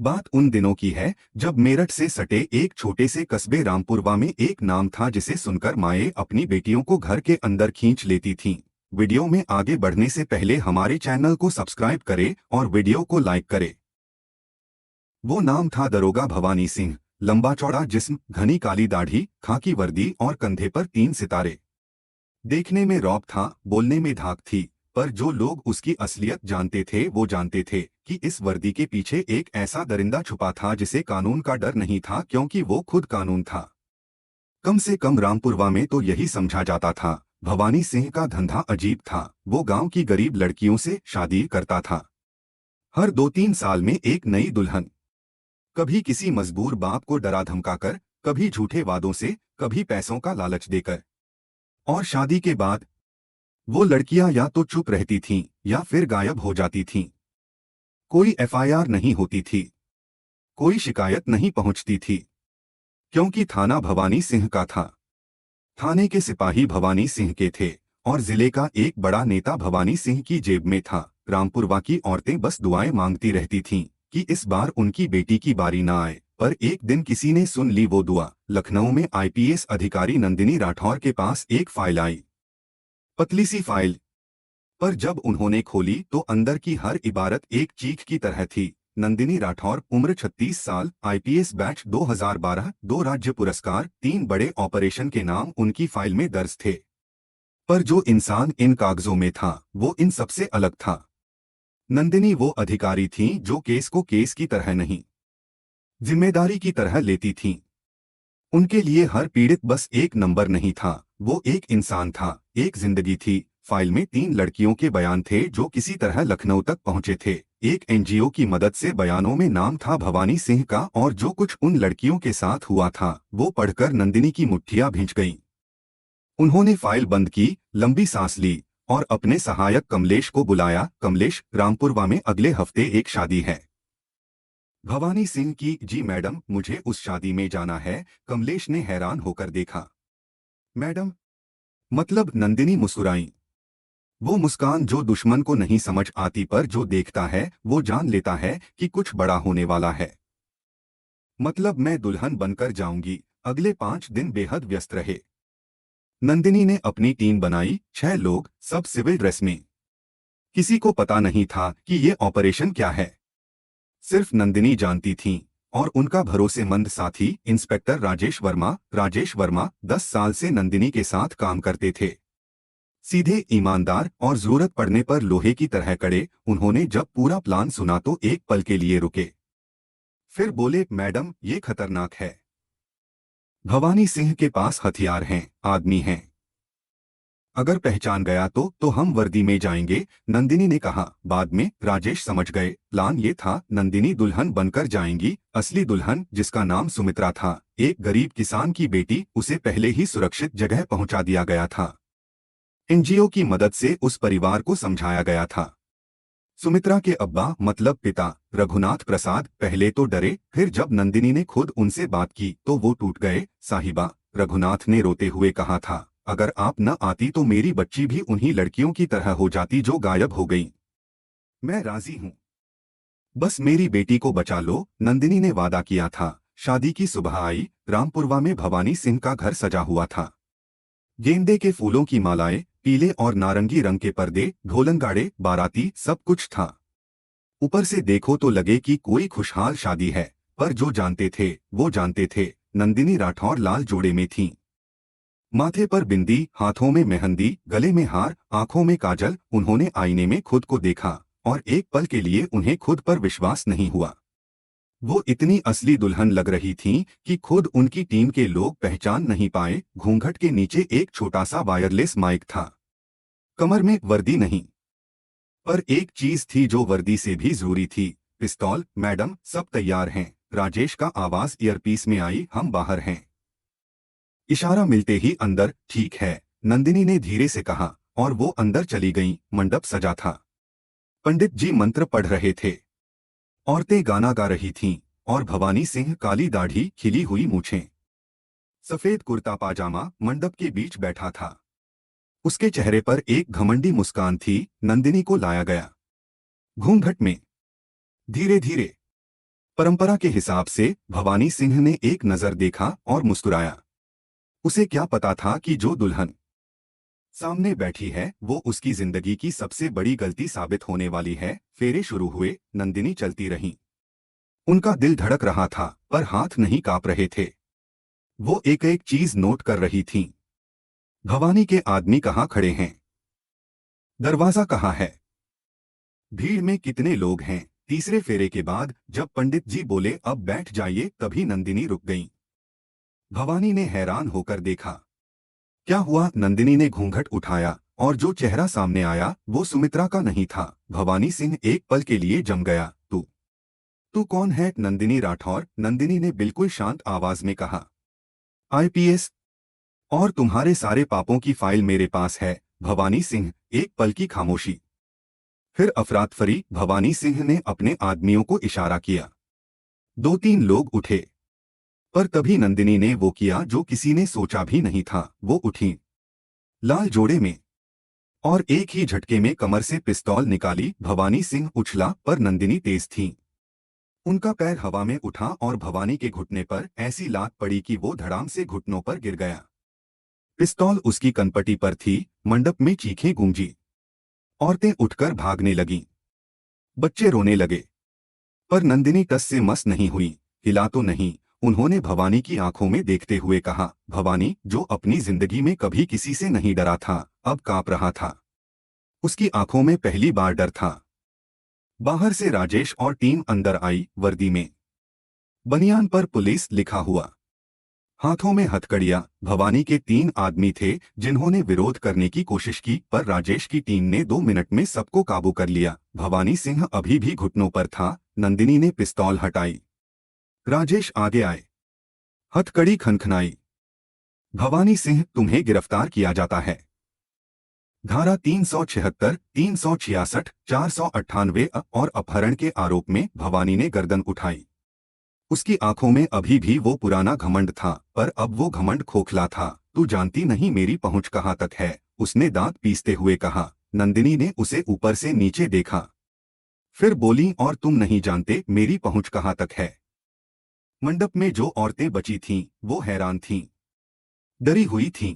बात उन दिनों की है जब मेरठ से सटे एक छोटे से कस्बे रामपुरवा में एक नाम था जिसे सुनकर माएं अपनी बेटियों को घर के अंदर खींच लेती थीं। वीडियो में आगे बढ़ने से पहले हमारे चैनल को सब्सक्राइब करें और वीडियो को लाइक करें। वो नाम था दरोगा भवानी सिंह। लंबा चौड़ा जिस्म, घनी काली दाढ़ी, खाकी वर्दी और कंधे पर 3 सितारे। देखने में रौब था, बोलने में धाक थी। पर जो लोग उसकी असलियत जानते थे वो जानते थे कि इस वर्दी के पीछे एक ऐसा दरिंदा छुपा था जिसे कानून का डर नहीं था, क्योंकि वो खुद कानून था। कम से कम रामपुरवा में तो यही समझा जाता था। भवानी सिंह का धंधा अजीब था। वो गांव की गरीब लड़कियों से शादी करता था। हर 2-3 साल में एक नई दुल्हन। कभी किसी मजबूर बाप को डरा धमकाकर, कभी झूठे वादों से, कभी पैसों का लालच देकर। और शादी के बाद वो लड़कियां या तो चुप रहती थीं या फिर गायब हो जाती थीं। कोई एफआईआर नहीं होती थी, कोई शिकायत नहीं पहुंचती थी, क्योंकि थाना भवानी सिंह का था। थाने के सिपाही भवानी सिंह के थे और जिले का एक बड़ा नेता भवानी सिंह की जेब में था। रामपुरवा की औरतें बस दुआएं मांगती रहती थीं कि इस बार उनकी बेटी की बारी ना आए। पर एक दिन किसी ने सुन ली वो दुआ। लखनऊ में आईपीएस अधिकारी नंदिनी राठौर के पास एक फाइल आई। पतली सी फाइल। पर जब उन्होंने खोली तो अंदर की हर इबारत एक चीख की तरह थी। नंदिनी राठौर, उम्र 36 साल, आईपीएस बैच 2012, 2 राज्य पुरस्कार, 3 बड़े ऑपरेशन के नाम उनकी फाइल में दर्ज थे। पर जो इंसान इन कागजों में था वो इन सबसे अलग था। नंदिनी वो अधिकारी थीं जो केस को केस की तरह नहीं, जिम्मेदारी की तरह लेती थीं। उनके लिए हर पीड़ित बस एक नंबर नहीं था, वो एक इंसान था, एक जिंदगी थी। फाइल में 3 लड़कियों के बयान थे जो किसी तरह लखनऊ तक पहुंचे थे। एक एनजीओ की मदद से बयानों में नाम था भवानी सिंह का, और जो कुछ उन लड़कियों के साथ हुआ था वो पढ़कर नंदिनी की मुट्ठियां भींच गईं। उन्होंने फाइल बंद की, लंबी सांस ली और अपने सहायक कमलेश को बुलाया। कमलेश, रामपुरवा में अगले हफ्ते एक शादी है। भवानी सिंह की। जी मैडम, मुझे उस शादी में जाना है। कमलेश ने हैरान होकर देखा। मैडम? मतलब? नंदिनी मुस्कुराई। वो मुस्कान जो दुश्मन को नहीं समझ आती, पर जो देखता है वो जान लेता है कि कुछ बड़ा होने वाला है। मतलब मैं दुल्हन बनकर जाऊंगी। अगले 5 दिन बेहद व्यस्त रहे। नंदिनी ने अपनी टीम बनाई, 6 लोग, सब सिविल ड्रेस में। किसी को पता नहीं था कि ये ऑपरेशन क्या है। सिर्फ नंदिनी जानती थी और उनका भरोसेमंद साथी इंस्पेक्टर राजेश वर्मा। राजेश वर्मा 10 साल से नंदिनी के साथ काम करते थे। सीधे, ईमानदार और जरूरत पड़ने पर लोहे की तरह कड़े। उन्होंने जब पूरा प्लान सुना तो एक पल के लिए रुके। फिर बोले, मैडम ये खतरनाक है। भवानी सिंह के पास हथियार हैं, आदमी हैं। अगर पहचान गया तो हम वर्दी में जाएंगे। नंदिनी ने कहा। बाद में राजेश समझ गए, प्लान ये था, नंदिनी दुल्हन बनकर जाएंगी, असली दुल्हन जिसका नाम सुमित्रा था, एक गरीब किसान की बेटी। उसे पहले ही सुरक्षित जगह पहुंचा दिया गया था। एनजीओ की मदद से उस परिवार को समझाया गया था। सुमित्रा के अब्बा मतलब पिता रघुनाथ प्रसाद पहले तो डरे, फिर जब नंदिनी ने खुद उनसे बात की तो वो टूट गए। साहिबा, रघुनाथ ने रोते हुए कहा था, अगर आप न आती तो मेरी बच्ची भी उन्हीं लड़कियों की तरह हो जाती जो गायब हो गईं। मैं राजी हूँ, बस मेरी बेटी को बचा लो। नंदिनी ने वादा किया था। शादी की सुबह आई। रामपुरवा में भवानी सिंह का घर सजा हुआ था। गेंदे के फूलों की मालाएं, पीले और नारंगी रंग के पर्दे, ढोलन गाड़े, बाराती, सब कुछ था। ऊपर से देखो तो लगे कि कोई खुशहाल शादी है, पर जो जानते थे वो जानते थे। नंदिनी राठौर लाल जोड़े में थीं। माथे पर बिंदी, हाथों में मेहंदी, गले में हार, आंखों में काजल। उन्होंने आईने में खुद को देखा और एक पल के लिए उन्हें खुद पर विश्वास नहीं हुआ। वो इतनी असली दुल्हन लग रही थीं कि खुद उनकी टीम के लोग पहचान नहीं पाए। घूंघट के नीचे एक छोटा सा वायरलेस माइक था। कमर में वर्दी नहीं, पर एक चीज थी जो वर्दी से भी जरूरी थी, पिस्तौल। मैडम, सब तैयार हैं। राजेश का आवाज ईयरपीस में आई, हम बाहर हैं। इशारा मिलते ही अंदर। ठीक है, नंदिनी ने धीरे से कहा, और वो अंदर चली गईं। मंडप सजा था। पंडित जी मंत्र पढ़ रहे थे। औरतें गाना गा रही थीं और भवानी सिंह, काली दाढ़ी, खिली हुई मूछें, सफेद कुर्ता पाजामा, मंडप के बीच बैठा था। उसके चेहरे पर एक घमंडी मुस्कान थी। नंदिनी को लाया गया। घूंघट में धीरे धीरे परंपरा के हिसाब से भवानी सिंह ने एक नजर देखा और मुस्कुराया। उसे क्या पता था कि जो दुल्हन सामने बैठी है वो उसकी जिंदगी की सबसे बड़ी गलती साबित होने वाली है। फेरे शुरू हुए, नंदिनी चलती रही। उनका दिल धड़क रहा था पर हाथ नहीं कांप रहे थे। वो एक एक चीज नोट कर रही थीं। भवानी के आदमी कहाँ खड़े हैं? दरवाजा कहाँ है? भीड़ में कितने लोग हैं? तीसरे फेरे के बाद जब पंडित जी बोले अब बैठ जाइए, तभी नंदिनी रुक गईं। भवानी ने हैरान होकर देखा। क्या हुआ? नंदिनी ने घूंघट उठाया और जो चेहरा सामने आया वो सुमित्रा का नहीं था। भवानी सिंह एक पल के लिए जम गया। तू कौन है? नंदिनी राठौर, नंदिनी ने बिल्कुल शांत आवाज में कहा। आईपीएस। और तुम्हारे सारे पापों की फाइल मेरे पास है। भवानी सिंह, एक पल की खामोशी। फिर अफरातफरी। भवानी सिंह ने अपने आदमियों को इशारा किया। दो तीन लोग उठे, पर तभी नंदिनी ने वो किया जो किसी ने सोचा भी नहीं था। वो उठी, लाल जोड़े में, और एक ही झटके में कमर से पिस्तौल निकाली। भवानी सिंह उछला पर नंदिनी तेज थी। उनका पैर हवा में उठा और भवानी के घुटने पर ऐसी लात पड़ी कि वो धड़ाम से घुटनों पर गिर गया। पिस्तौल उसकी कनपटी पर थी। मंडप में चीखें गूंजी। औरतें उठकर भागने लगीं। बच्चे रोने लगे। पर नंदिनी टस से मस नहीं हुई, हिला तो नहीं। उन्होंने भवानी की आंखों में देखते हुए कहा। भवानी, जो अपनी जिंदगी में कभी किसी से नहीं डरा था, अब कांप रहा था। उसकी आंखों में पहली बार डर था। बाहर से राजेश और टीम अंदर आई, वर्दी में, बनियान पर पुलिस लिखा हुआ, हाथों में हथकड़ियां। भवानी के तीन आदमी थे जिन्होंने विरोध करने की कोशिश की, पर राजेश की टीम ने 2 मिनट में सबको काबू कर लिया। भवानी सिंह अभी भी घुटनों पर था। नंदिनी ने पिस्तौल हटाई। राजेश आगे आए। हथकड़ी खनखनाई। भवानी सिंह, तुम्हें गिरफ्तार किया जाता है। धारा 376, 366, 498 और अपहरण के आरोप में। भवानी ने गर्दन उठाई। उसकी आंखों में अभी भी वो पुराना घमंड था, पर अब वो घमंड खोखला था। तू जानती नहीं मेरी पहुंच कहाँ तक है? उसने दांत पीसते हुए कहा। नंदिनी ने उसे ऊपर से नीचे देखा, फिर बोली, और तुम नहीं जानते मेरी पहुंच कहाँ तक है? मंडप में जो औरतें बची थीं, वो हैरान थीं, डरी हुई थीं,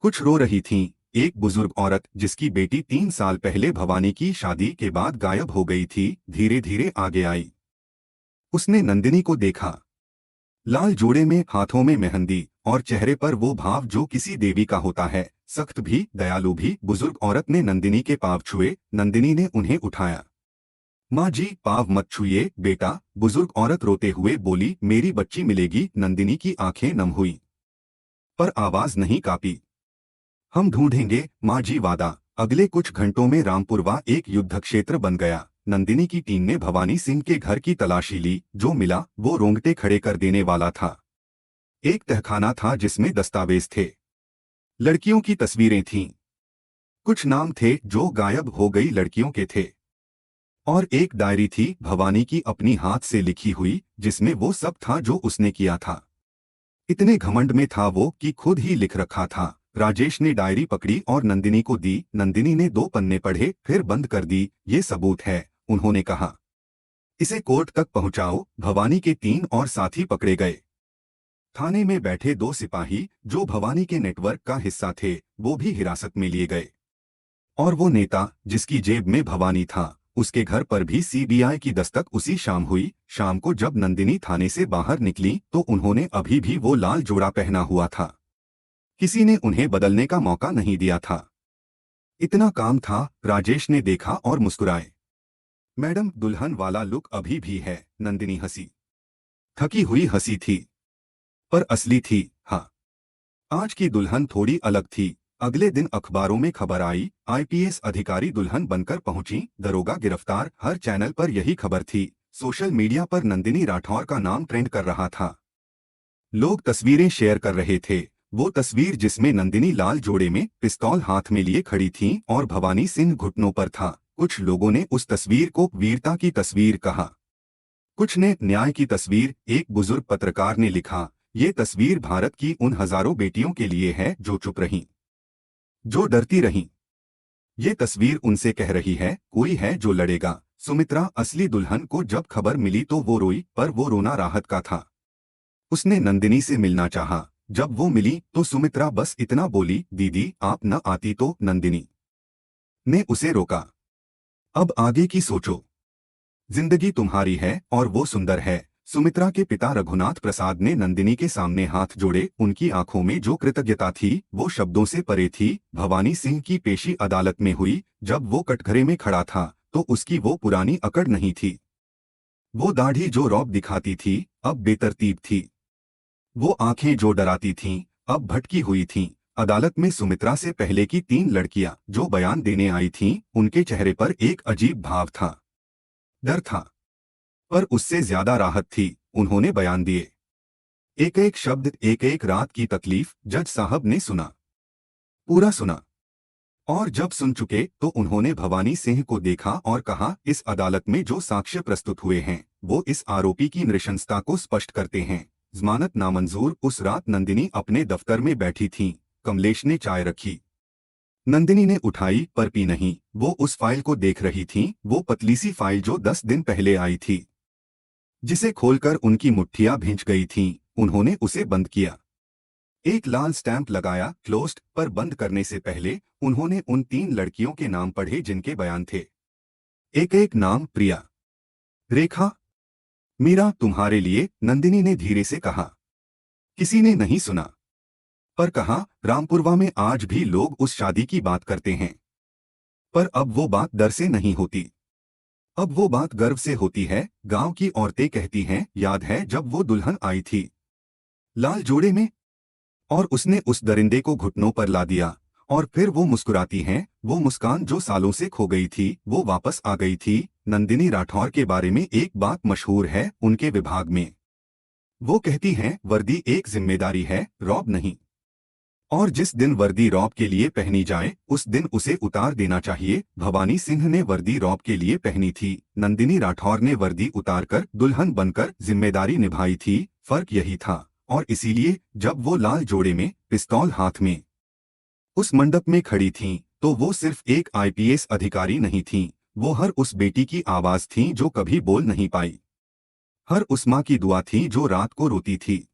कुछ रो रही थीं। एक बुजुर्ग औरत जिसकी बेटी 3 साल पहले भवानी की शादी के बाद गायब हो गई थी, धीरे धीरे आगे आई। उसने नंदिनी को देखा। लाल जोड़े में, हाथों में मेहंदी, और चेहरे पर वो भाव जो किसी देवी का होता है, सख्त भी, दयालु भी। बुजुर्ग औरत ने नंदिनी के पांव छुए। नंदिनी ने उन्हें उठाया। माँ जी, पांव मत छुइए बेटा, बुजुर्ग औरत रोते हुए बोली। मेरी बच्ची मिलेगी। नंदिनी की आंखें नम हुई, पर आवाज नहीं कांपी। हम ढूंढेंगे माँ जी, वादा। अगले कुछ घंटों में रामपुरवा एक युद्ध क्षेत्र बन गया। नंदिनी की टीम ने भवानी सिंह के घर की तलाशी ली। जो मिला वो रोंगटे खड़े कर देने वाला था। एक तहखाना था जिसमें दस्तावेज थे, लड़कियों की तस्वीरें थीं, कुछ नाम थे जो गायब हो गई लड़कियों के थे, और एक डायरी थी भवानी की अपनी हाथ से लिखी हुई, जिसमें वो सब था जो उसने किया था। इतने घमंड में था वो कि खुद ही लिख रखा था। राजेश ने डायरी पकड़ी और नंदिनी को दी। नंदिनी ने 2 पन्ने पढ़े, फिर बंद कर दी। ये सबूत है, उन्होंने कहा। इसे कोर्ट तक पहुंचाओ। भवानी के 3 और साथी पकड़े गए। थाने में बैठे 2 सिपाही जो भवानी के नेटवर्क का हिस्सा थे, वो भी हिरासत में लिए गए। और वो नेता जिसकी जेब में भवानी था, उसके घर पर भी सीबीआई की दस्तक उसी शाम हुई। शाम को जब नंदिनी थाने से बाहर निकली तो उन्होंने अभी भी वो लाल जोड़ा पहना हुआ था। किसी ने उन्हें बदलने का मौका नहीं दिया था। इतना काम था। राजेश ने देखा और मुस्कुराए। मैडम, दुल्हन वाला लुक अभी भी है। नंदिनी हंसी, थकी हुई हंसी थी, पर असली थी। हाँ, आज की दुल्हन थोड़ी अलग थी। अगले दिन अखबारों में खबर आई, आईपीएस अधिकारी दुल्हन बनकर पहुंची, दरोगा गिरफ्तार। हर चैनल पर यही खबर थी। सोशल मीडिया पर नंदिनी राठौर का नाम ट्रेंड कर रहा था। लोग तस्वीरें शेयर कर रहे थे। वो तस्वीर जिसमें नंदिनी लाल जोड़े में, पिस्तौल हाथ में लिए खड़ी थी और भवानी सिंह घुटनों पर था। कुछ लोगों ने उस तस्वीर को वीरता की तस्वीर कहा, कुछ ने न्याय की तस्वीर। एक बुजुर्ग पत्रकार ने लिखा, ये तस्वीर भारत की उन हजारों बेटियों के लिए है जो चुप रहीं, जो डरती रहीं। ये तस्वीर उनसे कह रही है, कोई है जो लड़ेगा, सुमित्रा असली दुल्हन को जब खबर मिली तो वो रोई, पर वो रोना राहत का था। उसने नंदिनी से मिलना चाहा। जब वो मिली तो सुमित्रा बस इतना बोली, दीदी आप न आती तो। नंदिनी ने उसे रोका। अब आगे की सोचो, जिंदगी तुम्हारी है और वो सुंदर है। सुमित्रा के पिता रघुनाथ प्रसाद ने नंदिनी के सामने हाथ जोड़े। उनकी आंखों में जो कृतज्ञता थी वो शब्दों से परे थी। भवानी सिंह की पेशी अदालत में हुई। जब वो कटघरे में खड़ा था तो उसकी वो पुरानी अकड़ नहीं थी। वो दाढ़ी जो रौब दिखाती थी अब बेतरतीब थी। वो आंखें जो डराती थीं अब भटकी हुई थीं। अदालत में सुमित्रा से पहले की 3 लड़कियां जो बयान देने आई थीं, उनके चेहरे पर एक अजीब भाव था। डर था, पर उससे ज्यादा राहत थी। उन्होंने बयान दिए, एक एक शब्द, एक एक रात की तकलीफ जज साहब ने सुना, पूरा सुना। और जब सुन चुके तो उन्होंने भवानी सिंह को देखा और कहा, इस अदालत में जो साक्ष्य प्रस्तुत हुए हैं वो इस आरोपी की नृशंसता को स्पष्ट करते हैं। जमानत नामंजूर। उस रात नंदिनी अपने दफ्तर में बैठी थी। कमलेश ने चाय रखी। नंदिनी ने उठाई पर पी नहीं। वो उस फाइल को देख रही थी, वो पतली सी फाइल जो 10 दिन पहले आई थी, जिसे खोलकर उनकी मुट्ठियां भींच गई थीं। उन्होंने उसे बंद किया, एक लाल स्टैंप लगाया, क्लोज्ड। पर बंद करने से पहले उन्होंने उन 3 लड़कियों के नाम पढ़े जिनके बयान थे। एक एक नाम, प्रिया, रेखा, मीरा, तुम्हारे लिए। नंदिनी ने धीरे से कहा। किसी ने नहीं सुना, पर कहा, रामपुरवा में आज भी लोग उस शादी की बात करते हैं। पर अब वो बात डर से नहीं होती, अब वो बात गर्व से होती है। गांव की औरतें कहती हैं, याद है जब वो दुल्हन आई थी लाल जोड़े में, और उसने उस दरिंदे को घुटनों पर ला दिया। और फिर वो मुस्कुराती हैं, वो मुस्कान जो सालों से खो गई थी वो वापस आ गई थी। नंदिनी राठौर के बारे में एक बात मशहूर है उनके विभाग में। वो कहती हैं, वर्दी एक जिम्मेदारी है, रौब नहीं। और जिस दिन वर्दी रौब के लिए पहनी जाए उस दिन उसे उतार देना चाहिए। भवानी सिंह ने वर्दी रौब के लिए पहनी थी। नंदिनी राठौर ने वर्दी उतारकर दुल्हन बनकर जिम्मेदारी निभाई थी। फर्क यही था। और इसीलिए जब वो लाल जोड़े में पिस्तौल हाथ में उस मंडप में खड़ी थीं, तो वो सिर्फ एक आईपीएस अधिकारी नहीं थीं, वो हर उस बेटी की आवाज थीं जो कभी बोल नहीं पाई। हर उस माँ की दुआ थी जो रात को रोती थी।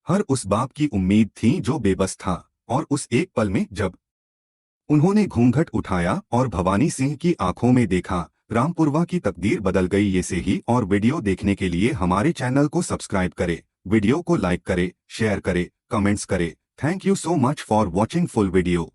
हर उस बाप की उम्मीद थी जो बेबस था। और उस एक पल में जब उन्होंने घूंघट उठाया और भवानी सिंह की आंखों में देखा, रामपुरवा की तकदीर बदल गई। ये से ही और वीडियो देखने के लिए हमारे चैनल को सब्सक्राइब करें, वीडियो को लाइक करें, शेयर करें, कमेंट्स करें। Thank you so much for watching full video.